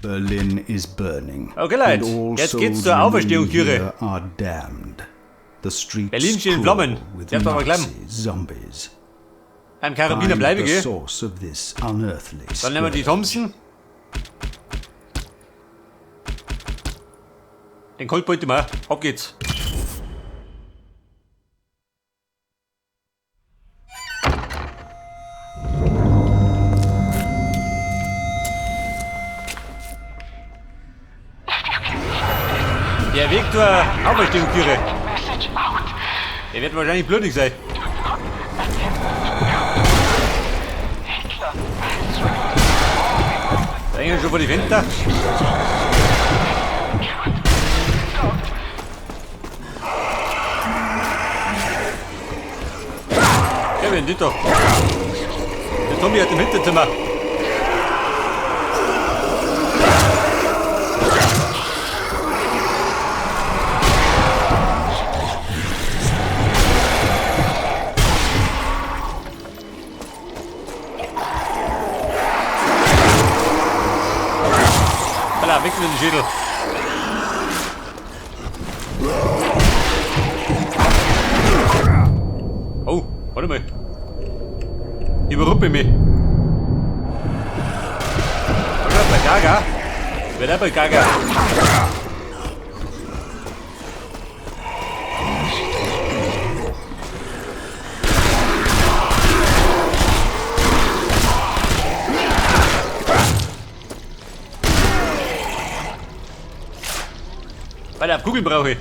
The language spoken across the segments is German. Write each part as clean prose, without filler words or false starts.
Berlin is burning. Okay, Leute, and all jetzt geht's souls zur remaining Auferstehungstüre. here are damned. The streets Berlin steht in Flammen. with Jetzt aber gleich. Nazis, zombies. Ein Karabiner Find bleibe the ich. source of this unearthly Dann nehmen wir die scourge. Thompson. Den Colt mal. Ab geht's. Der Weg zur Auferstehungstüre. Der wird wahrscheinlich blutig sein. Da hängen schon vor die Fenster. Kevin, dit doch. Der Tommy hat im Hinterzimmer. Alla, weg mit dem Schädel. Oh, warte mal. Überrumpel mich. Oder bei Gaga? Wer da bei Gaga? Weiter, Kugeln brauche ich.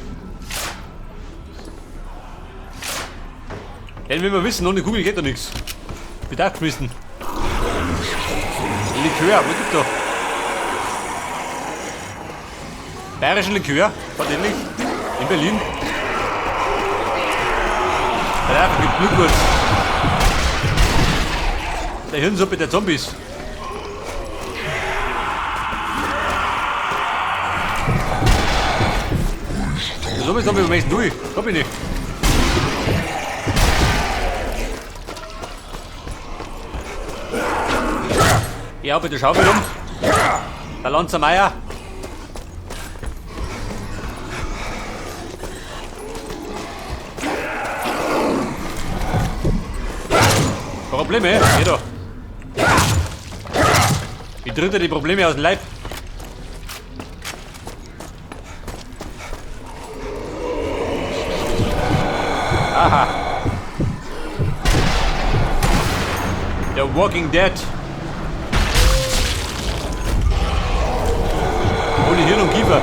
Denn wenn wir wissen, ohne Kugel geht doch nichts. Bedarf wissen. Likör, wo gibt's doch? Bayerischen Likör, tatsächlich. In Berlin. Da gibt Blutwurst. Der Hirnsuppe der Zombies. So ist aber am meisten durch. Hab ich nicht. Ich hab bitte Schaufel um. Der Lanzer Meier. Probleme? Geh doch. Ich dritte die Probleme aus dem Leib. Aha. The Walking Dead. Ohne Hirn und Kiefer.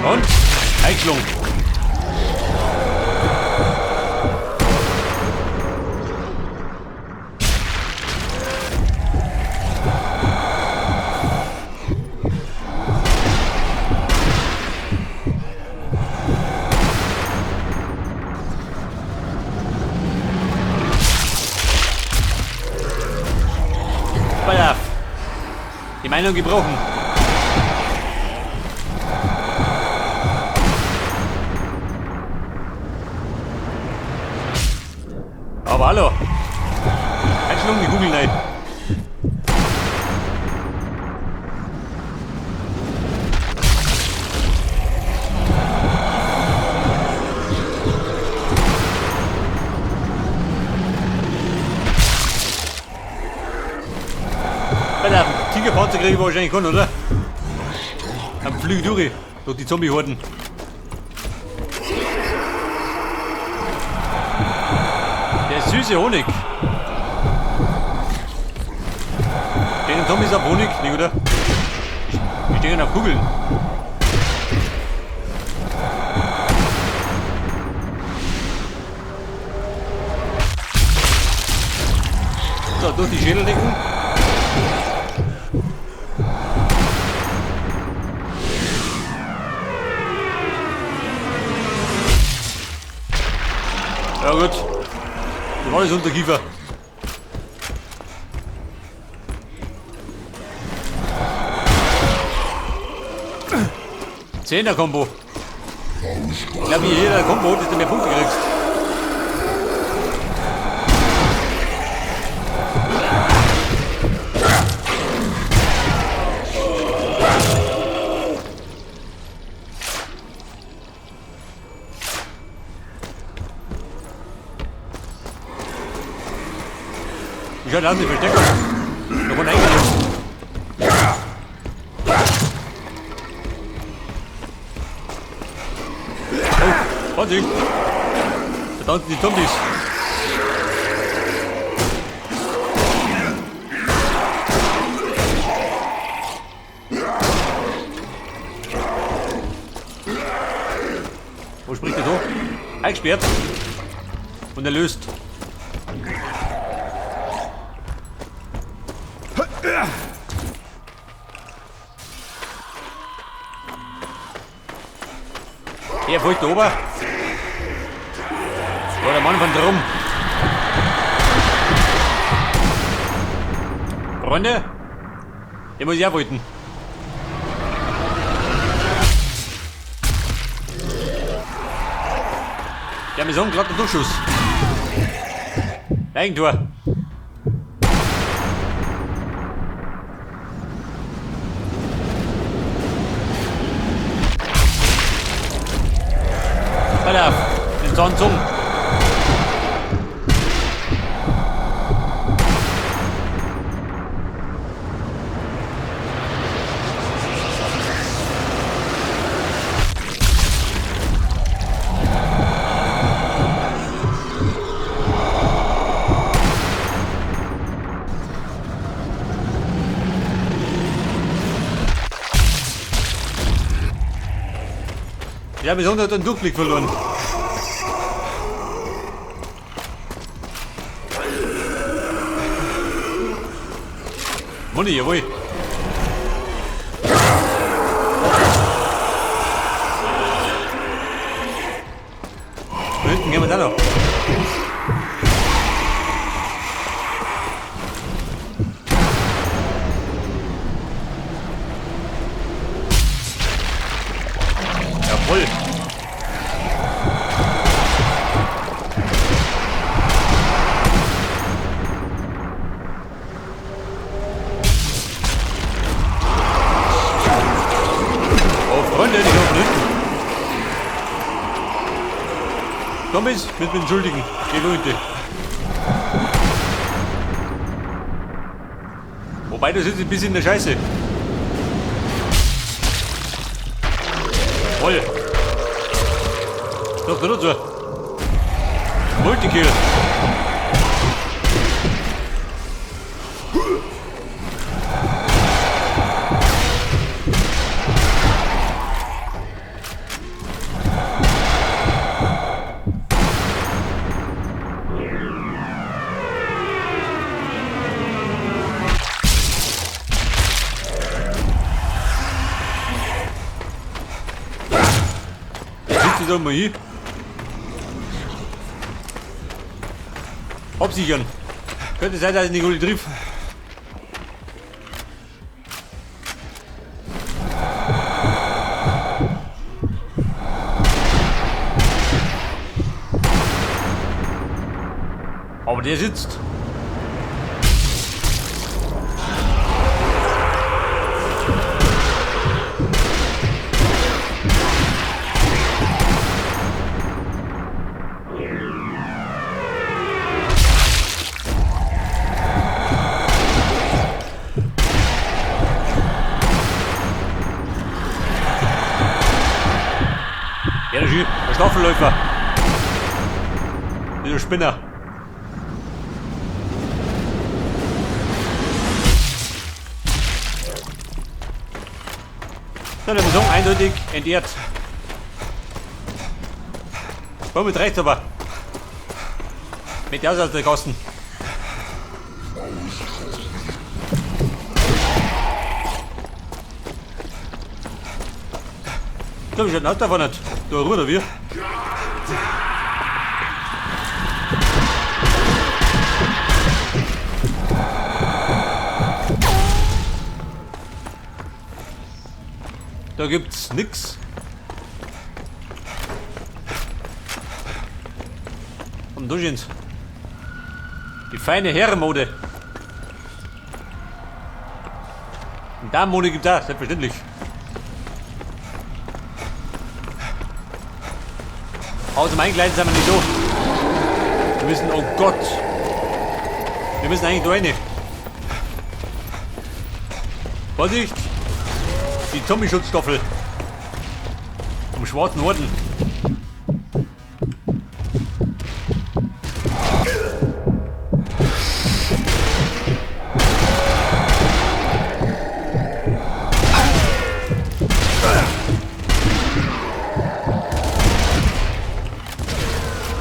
Und? Eichslung. Die Meinung gebrochen. Aber hallo. Einschlung die Kugel rein. Tigerpanzer kriege ich wahrscheinlich kann, oder? Am Flügel durch die Zombie-Horden. Der süße Honig. Stehen Zombies auf Honig, nicht, oder? Die stehen auf Kugeln. So, durch die Schädeldecken. Ja gut, das war alles Unterkiefer. 10er Kombo. Ich glaube, jeder Kombo, dass du mehr Punkte kriegst. Schön, lass mich verstecken. Da kommt eigentlich. Oh, Vorsicht! Da unten die Zombies. Wo springt der so? Eingesperrt. Und erlöst. Er folgt da oben. Da der Mann von drum. Freunde, den muss ich auch wollten. Die haben so einen glatten Durchschuss. Eigentor. Alter, den Zorn zum. Ich habe besonders den Durchblick verloren. Money, jawohl. Da hinten gehen wir da noch. Jawohl. Freunde, die auf den Rücken. Zombies, mit mir entschuldigen. Geh Leute. Wobei, du sitzt ein bisschen in der Scheiße. Voll. Doch, da so. Multikill. Da mal hin. Absichern. Könnte sein, dass ich Nicole trifft. Aber der sitzt. Ja, der Staffelläufer. Dieser Spinner. So, der Mission eindeutig entehrt. Komm mit rechts aber. Mit der aus der Kosten. Ich glaube, ich hätte davon nicht. Da ruht wir. Da gibt's nix. Und da sind's. Die feine Herrenmode. Und Damenmode gibt's auch, selbstverständlich. Außer mein Kleid sind wir nicht so. Wir müssen, oh Gott. Wir müssen eigentlich da rein. Vorsicht! Die Zombie-Schutzstoffel. Vom schwarzen Orden.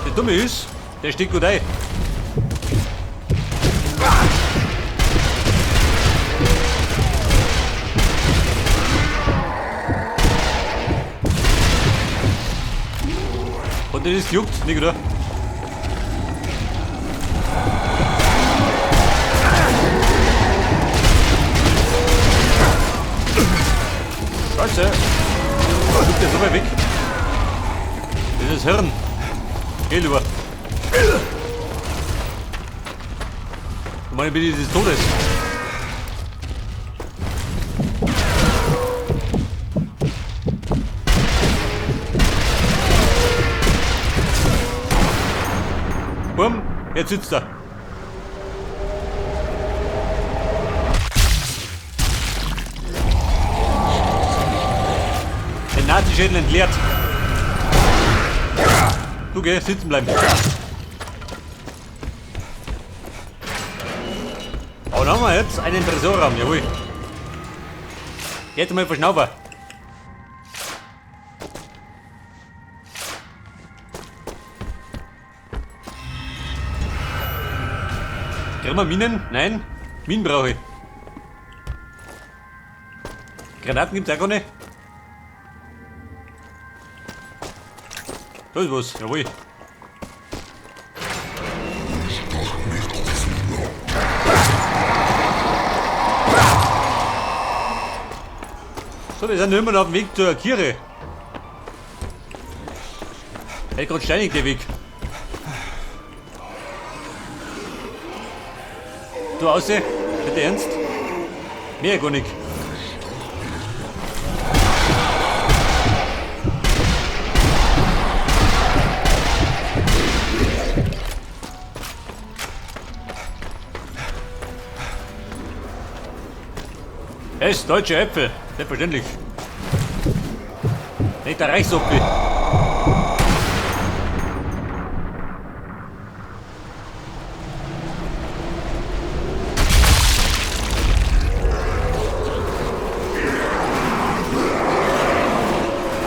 Der Dumme ist, der steckt gut ein. Und das juckt nicht, oder? Scheiße! Juckt der so weit weg? Das ist Hirn. Geh lieber. Meine Bitte des Todes. Bumm, jetzt sitzt er. Den Nazi-Schädel entleert. Du geh, sitzen bleiben. Aber dann haben wir jetzt einen Tresorraum, jawohl. Jetzt mal verschnaufen. Kriegen wir Minen? Nein. Minen brauche ich. Granaten gibt's auch gar nicht. Da ist was, jawohl. So, wir sind immer noch auf dem Weg zur Kirche. Hält gerade steinig der Weg. Du ausseh, bitte ernst? Mehr gar nicht. Es deutsche Äpfel, selbstverständlich. Nicht der Reichsapfel.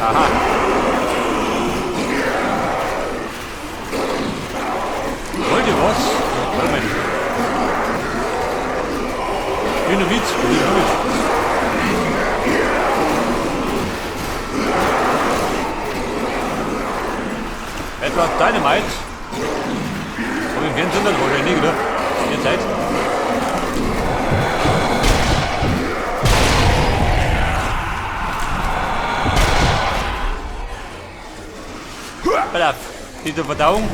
Aha. Wollt ihr was? Warte mal. Dynamit, Dynamit. Etwa Dynamite. Aber im Fernsehen dann wahrscheinlich, oder? In der Zeit. Pass auf, diese Verdauung.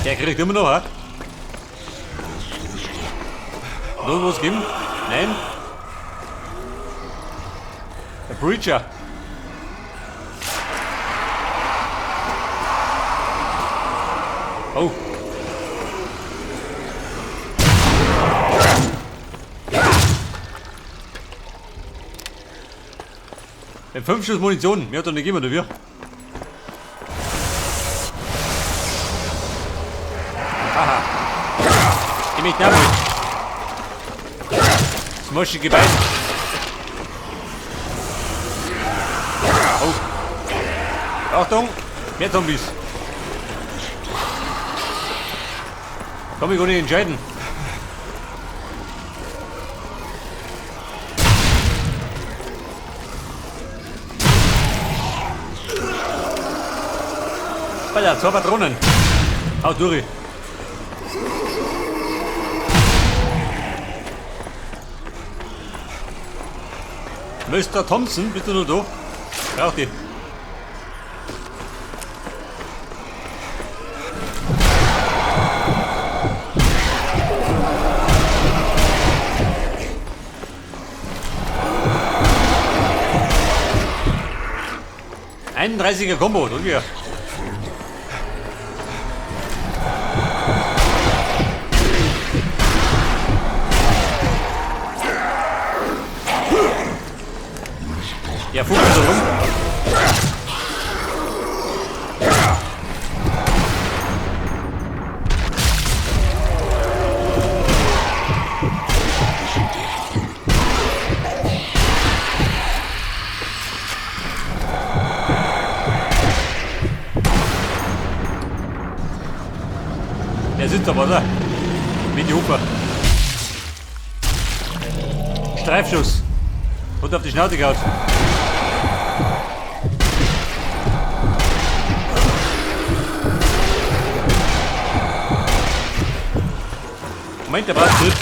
Der kriegt immer noch, ha? Noch was geben? Nein? Der Preacher. Oh. Mit 5 Schuss Munition, mehr hat er nicht gegeben, oder wie? Aha. Ich mich knapp. Das moschige Bein. Oh. Achtung, mehr Zombies. Komm, ich kann nicht entscheiden. Alter, 2 Patronen. Haut durch. Mr. Thompson, bist du noch da? Brauch die. 31er Combo, und wir. Ja, fuhr so rum. Der sitzt aber, oder? Wie die Hupe. Streifschuss. Und auf die Schnauze gehauen. Moment, der braucht Schritt.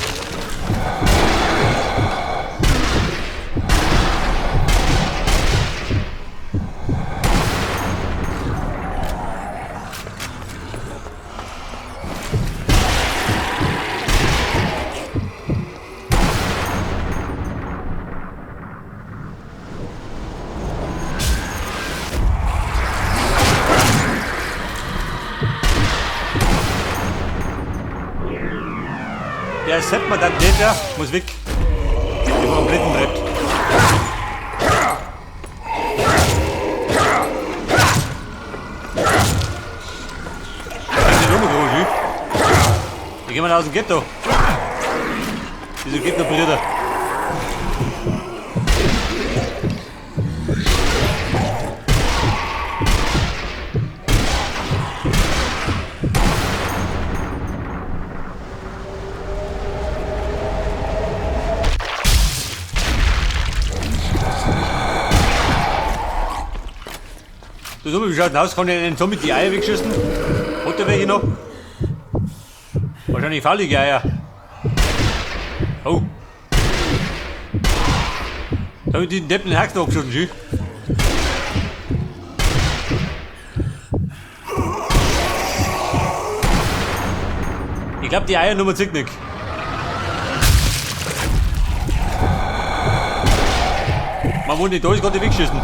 Der Settmann-Täter muss weg. Den kompletten Brett. Die Nummer geholt, die gehen wir aus dem Ghetto. Diese Ghetto-Brüder. So, wie schaut denn aus? Kann ich den Zombie die Eier wegschießen? Hat der welche noch? Wahrscheinlich faulige Eier. Oh. Da hab ich den Deppen den Haxen abgeschossen, schön. Ich glaube, die Eiernummer zieht nicht. Man muss nicht da, ist gerade wegschießen.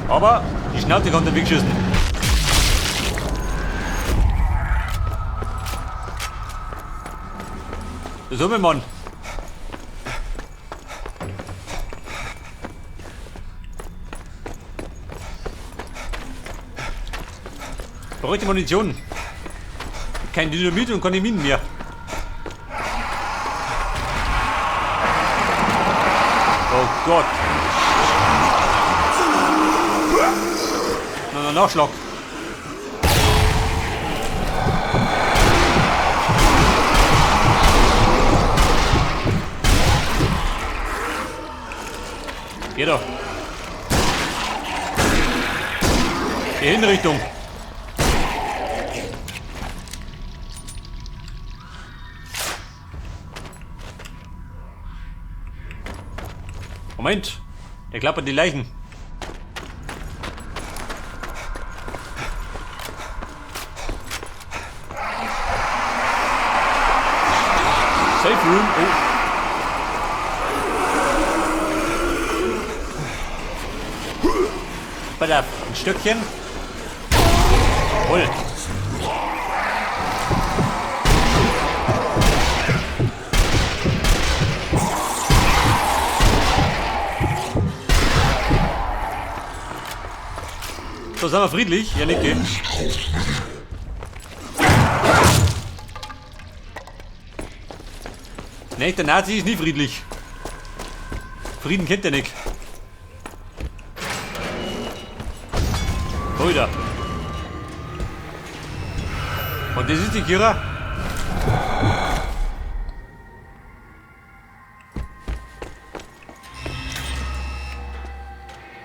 Aber die Schnauze kann der wegschießen. Das haben wir, Mann. Verrückte Munition. Kein Dynamit und keine Minen mehr. Oh Gott. Nachschlag. Geh doch. Die Hinrichtung. Moment. Der klappert die Leichen. Safe Room. Oh. Pass auf, ein Stückchen. Voll. So, sind wir friedlich? Ja, nicht gehen. Nee, der Nazi ist nie friedlich. Frieden kennt er nicht. Alter. Und das ist die Kira.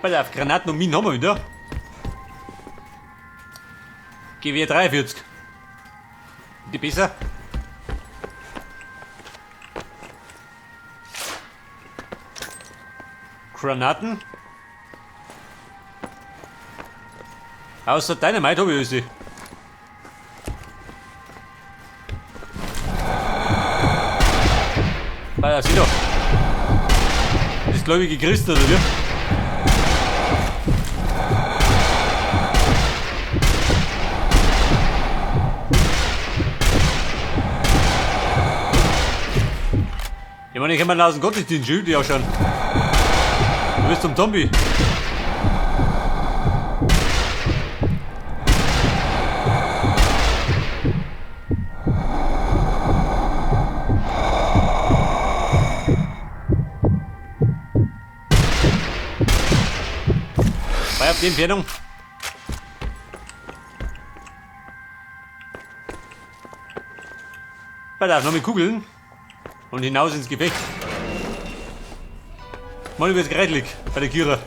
Pass auf, Granaten und Minen haben wir wieder. Gewehr 43. Die besser? Granaten. Außer Dynamite habe ich alles. Ah, sieh doch. Das ist gläubige Christen, oder wie? Ich meine, ich kann mal aus dem Gottesdienst schütteln ja schon. Du bist zum Zombie. Bei auf die Entfernung. Pass auf, noch mit Kugeln. Und hinaus ins Gefecht. Mal wird's greitlich bei der Kira.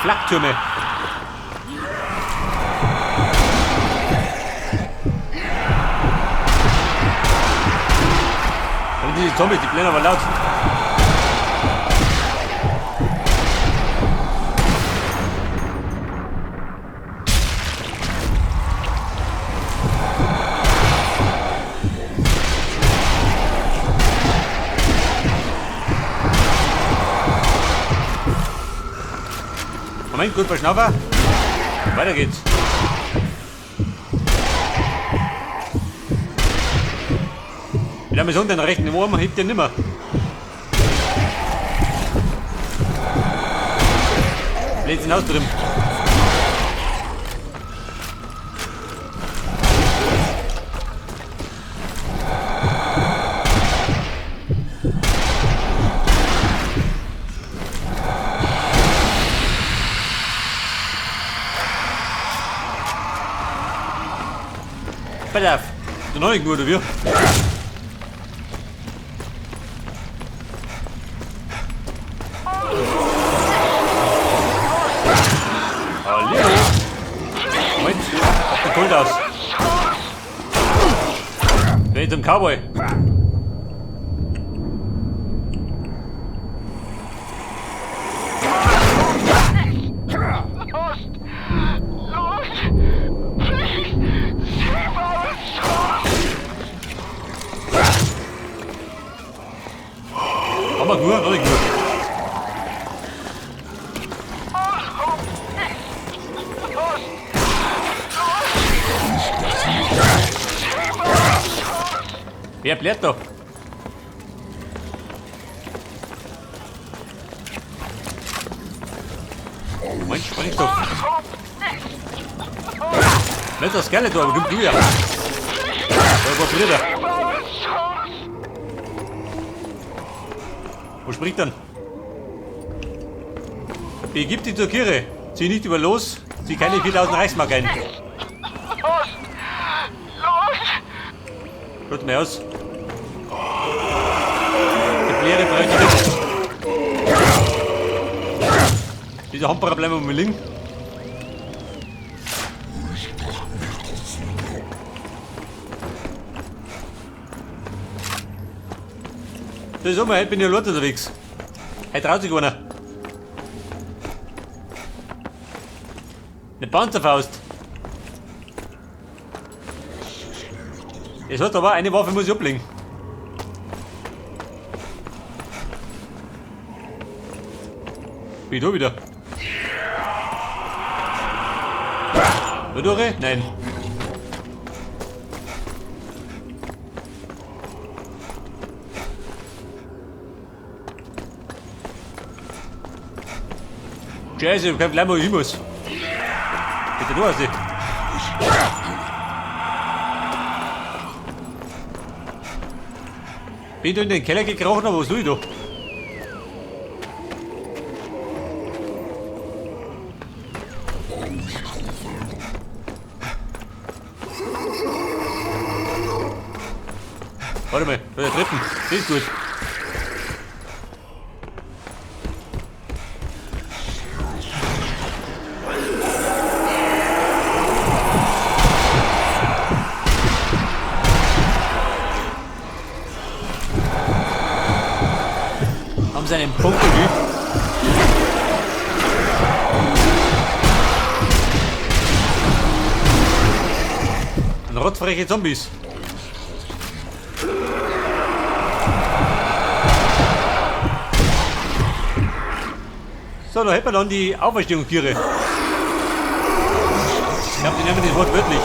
Flaktürme. Und diese Zombies, die bleiben aber laut. Moment, gut verschnaufen. Weiter geht's. Mit einem Sonntag den rechten Arm hebt den nimmer. Bläst ihn aus drin. Pass auf, du noch nicht gut, oder wie? Hallo! Moment, auf den Kult aus. Wer ist ein Cowboy? Aber gut, oder gut. Wer bleibt da? Moment, springst du? Nicht das Skeletor, aber du ja. Was Brüder? Wo springt dann? Begib dich zur Kirche. Zieh nicht über los. Zieh keine 4000 Reichsmark ein. Schaut mir aus. Die Leere bräuchte nicht. Diese Hamperer bleiben um mich liegen. Das ist aber, heute bin ich allein unterwegs. Heute traut sich einer. Eine Panzerfaust. Es hat aber eine Waffe, muss ich ablegen. Bin ich da wieder? Wo durch? Nein. Scheiße, ich kann gleich mal hin muss. Bitte du hast sie. Bin du in den Keller gekrochen oder was tue ich da? Warte mal, bei der Treppen. Das ist gut. Haben sie einen Punkt geübt? Rotzfreche Zombies. So, da hätten wir dann die Auferstehungstiere. Ich glaube, die nehmen das Wort wörtlich.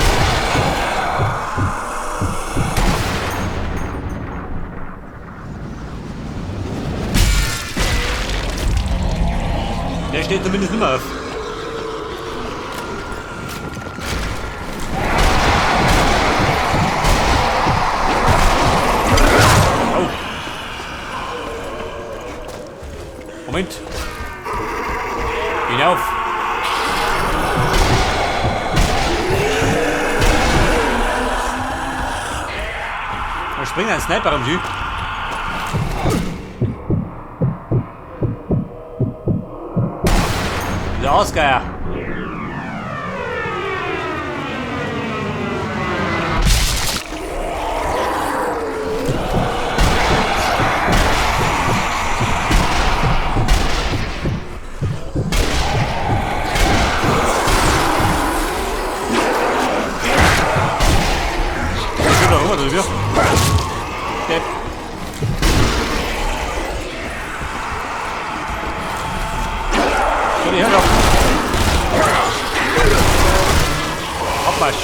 Der steht zumindest nicht mehr auf. Au. Moment. Hinauf. Da springt ein Sniper am Süd. Der Ausgeier. Drüber. Depp. So, die Hände auf. Abmarsch.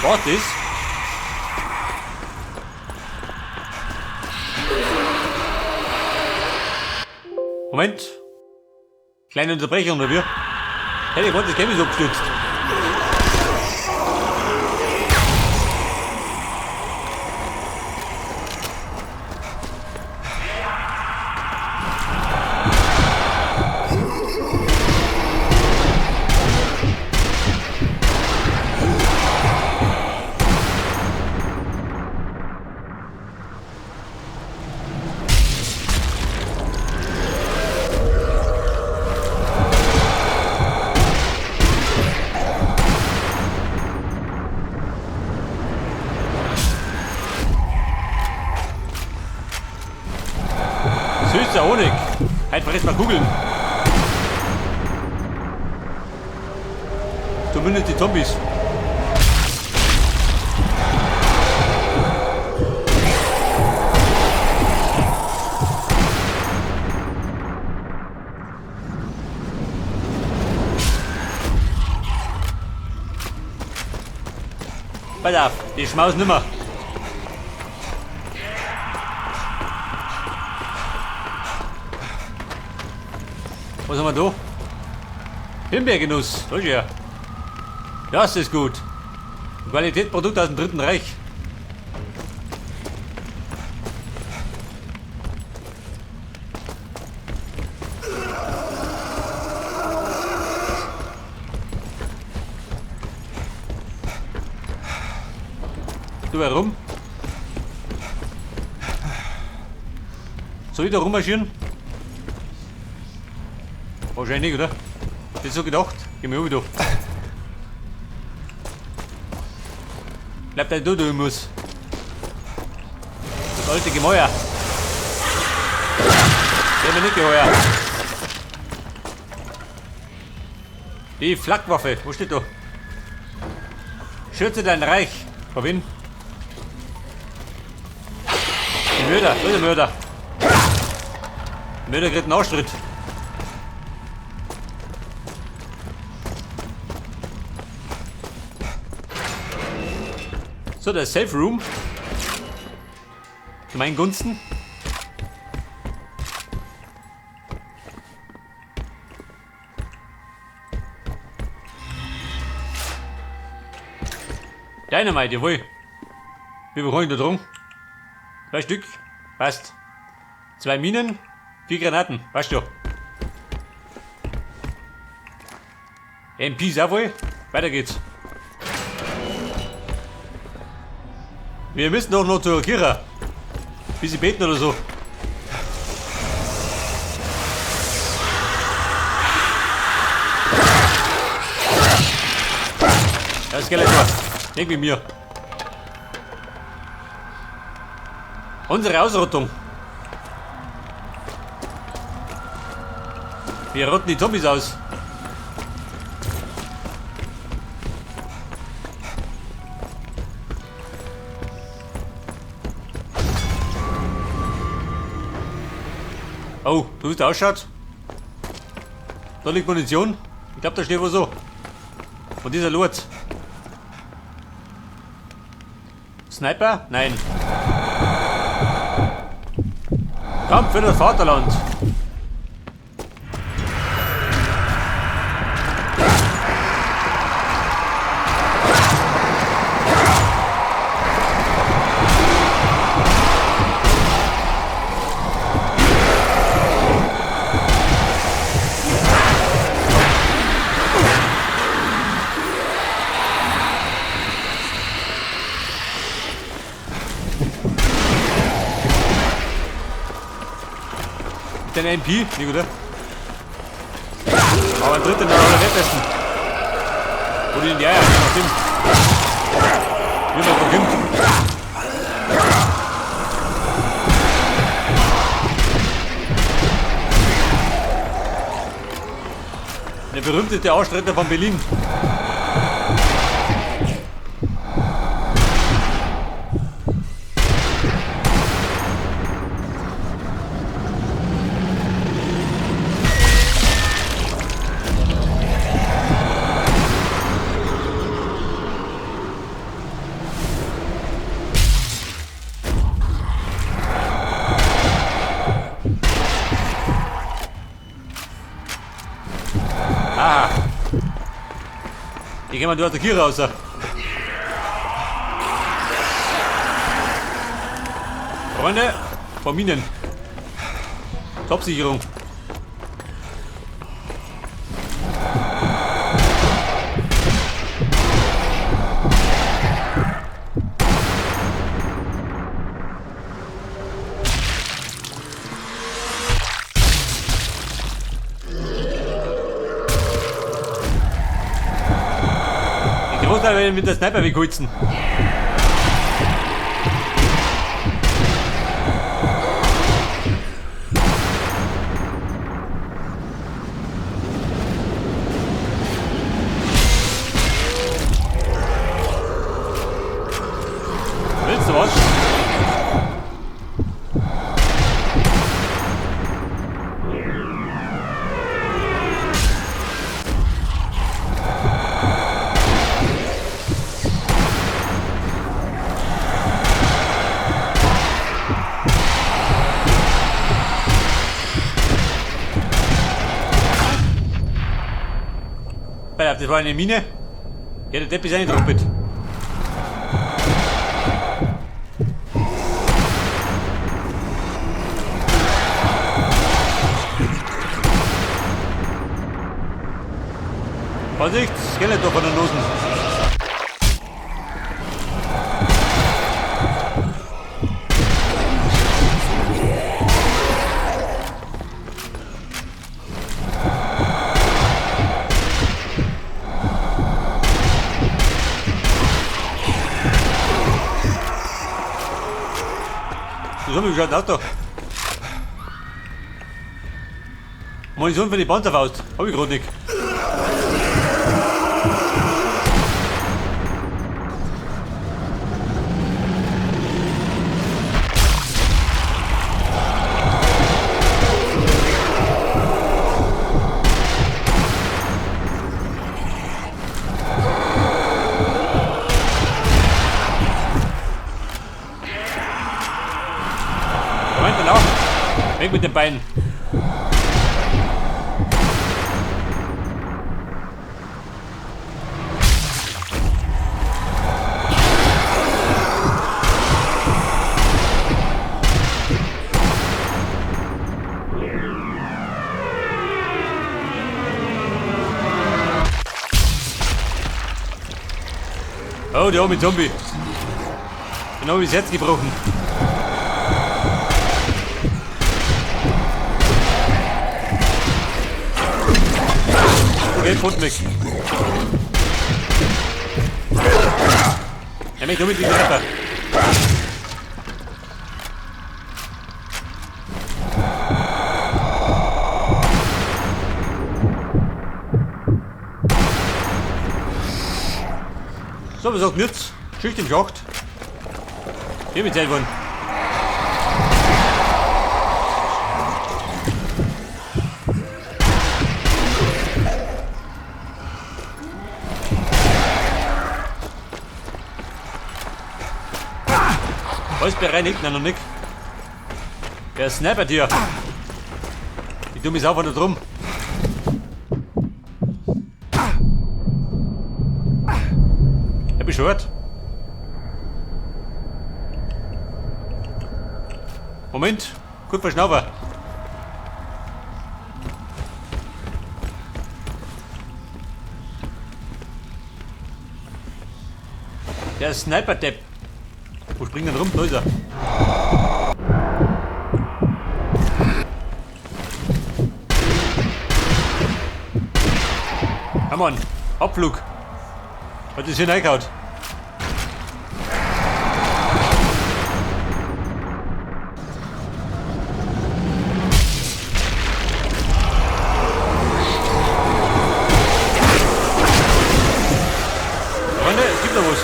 Was ist? Moment. Kleine Unterbrechung, oder wie? Hey, ich wollte das Chemie so abgestürzt. Süßer Honig. Einfach jetzt mal googeln. Zumindest die Zombies. Pass auf, die schmausen nimmer. Was haben wir da? Himbeergenuss, das ist ja. Das ist gut. Qualitätsprodukt aus dem Dritten Reich. Du herum? Soll ich da rummarschieren? Wahrscheinlich, oder? Hätte so gedacht. Geh mir wieder. Bleib da, du muss. Das alte Gemäuer. Der mir nicht geheuer. Die Flakwaffe. Wo steht da? Schürze dein Reich. Verwinn. Die Mörder. Wo ist der Mörder? Der Mörder kriegt einen Ausschritt. So, der Safe Room. Zu meinen Gunsten. Dynamite, jawohl. Wie viel habe ich da drum? 2 Stück. Passt. 2 Minen. 4 Granaten. Passt schon. MPs auch wohl. Weiter geht's. Wir müssen doch noch zur Kira. Bis sie beten oder so. Da ist Skeletor. Denk wie mir. Unsere Ausrottung. Wir rotten die Zombies aus. Oh, so wie es da ausschaut. Da liegt Munition. Ich glaube, da steht wo so. Und dieser Loot. Sniper? Nein. Kampf für das Vaterland. Den MP, nicht gut, oder? Aber ein dritter nach der Wettessen. Wo die ja, noch hin. Wie man noch hin. Der berühmteste Ausstreiter von Berlin. Ah! Ich geh mal durch die Tür raus. Freunde, vor Minen. Topsicherung. Die Großteil werden mit der Sniper wegholzen. Willst du was? Das war eine Mine. Ja, der Depp ist eingetroppelt. Vorsicht, Skeletor von der Nosen. So wie schaut aus da. Munition für die Panzerfaust. Hab ich gerade nicht. Moment, dann auch. Weg mit den Beinen. Oh, der arme Zombie. Genau wie das Herz gebrochen. Okay, Pfoten weg. Er mich damit die Treffer. So, was sagt nichts? Schicht im Schacht. Hier mit selber. Alles bereinigt, nein, noch nicht. Der snipert hier. Die dumme Sau war da drum. Er bescheuert. Moment, gut verschnaufen. Der Sniper-Depp. Wo springt denn rum? Da ist er. Come on, Abflug. Hat das hier reingehauen? Freunde, es gibt noch was.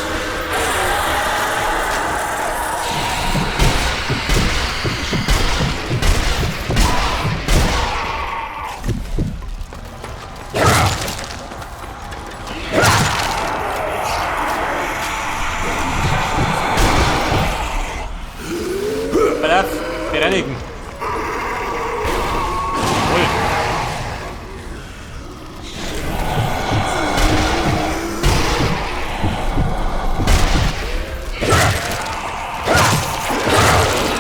Pass auf, bereinigen. Voll.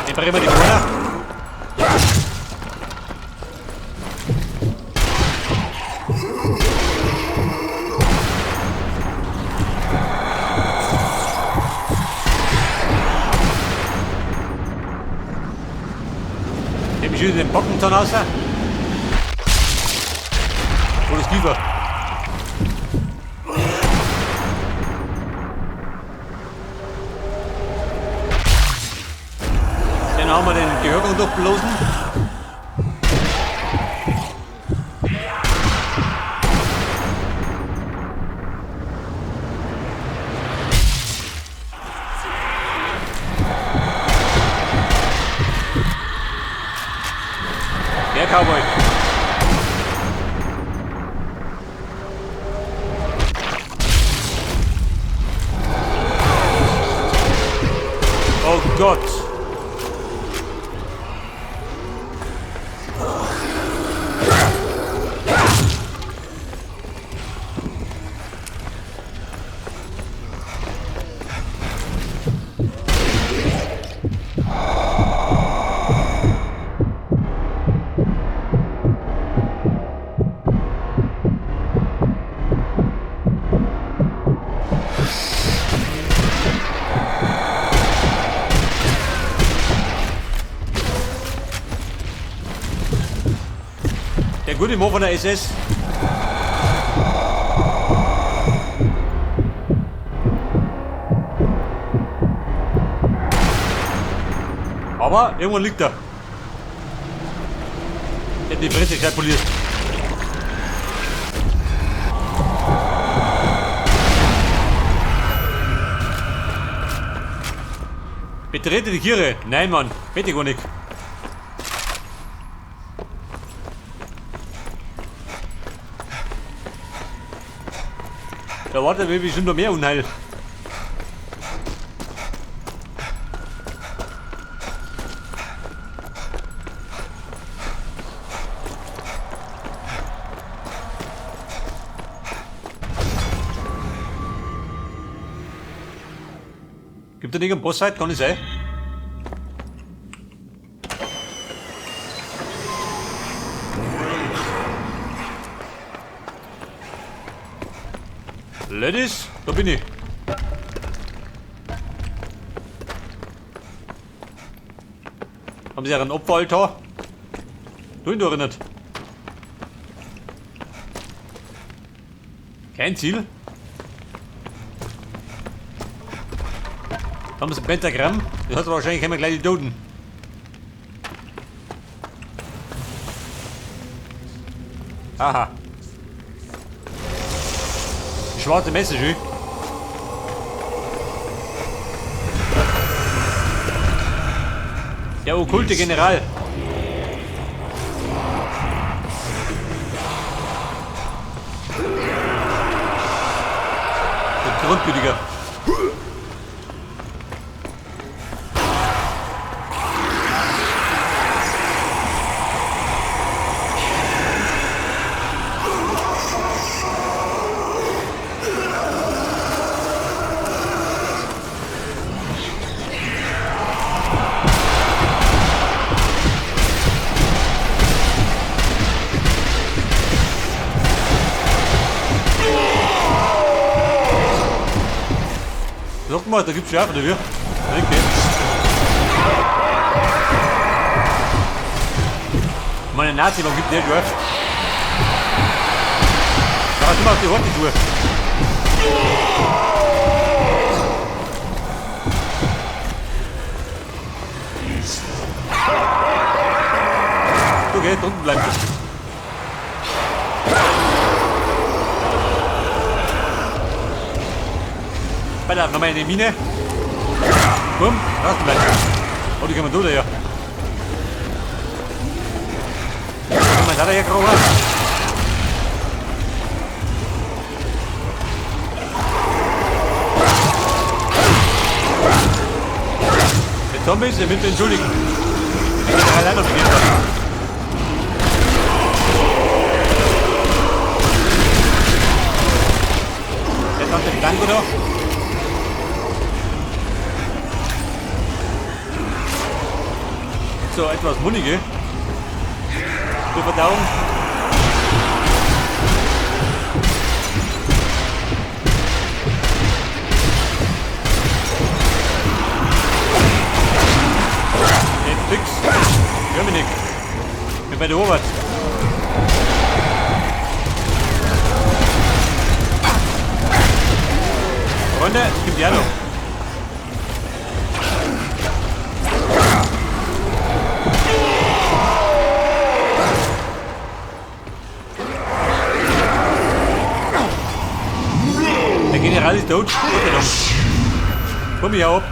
Den bringen wir die Corner. Dem schießt den Bockenton raus. Wo ist Kiefer? Dann haben wir den Gehörgang durchblasen. Der Cowboy. Oh Gott. Der gute Mo von der SS. Aber irgendwann liegt er. Der hat die Fresse gleich poliert. Betrete die Kirche. Nein, Mann. Bitte gar nicht. Da wartet mir bestimmt noch mehr Unheil. Gibt es nicht einen Bossfight? Kann ich sein? Ladies, da bin ich. Haben Sie einen Opferaltar? Du ihn doch nicht. Kein Ziel? Haben sie ein Pentagramm? Das hat wahrscheinlich immer gleich die Toten. Aha. Schwarze Message. Der okkulte General. Der Grundgütiger. Sag mal, da gibt's Schärfe, oder wie? Okay. Meine Nazi, warum gibt der Schärfe? Da hast du mal auf die Horte Tour. Okay, drunten bleiben. Weiter, nochmal in die Mine. Bumm, draußen bleiben. Oh, die kann man da ja. Komm mal da her, Grauer. Der Zombies, der bitte entschuldigen. Ich bin allein auf jeden Fall. Jetzt noch den Blanco da. So, etwas Munige. Zur Verdauung. Fix. Dominik. Ich bin bei der Robert. Freunde, es gibt ja noch. Der General ist tot. Komm hier ab.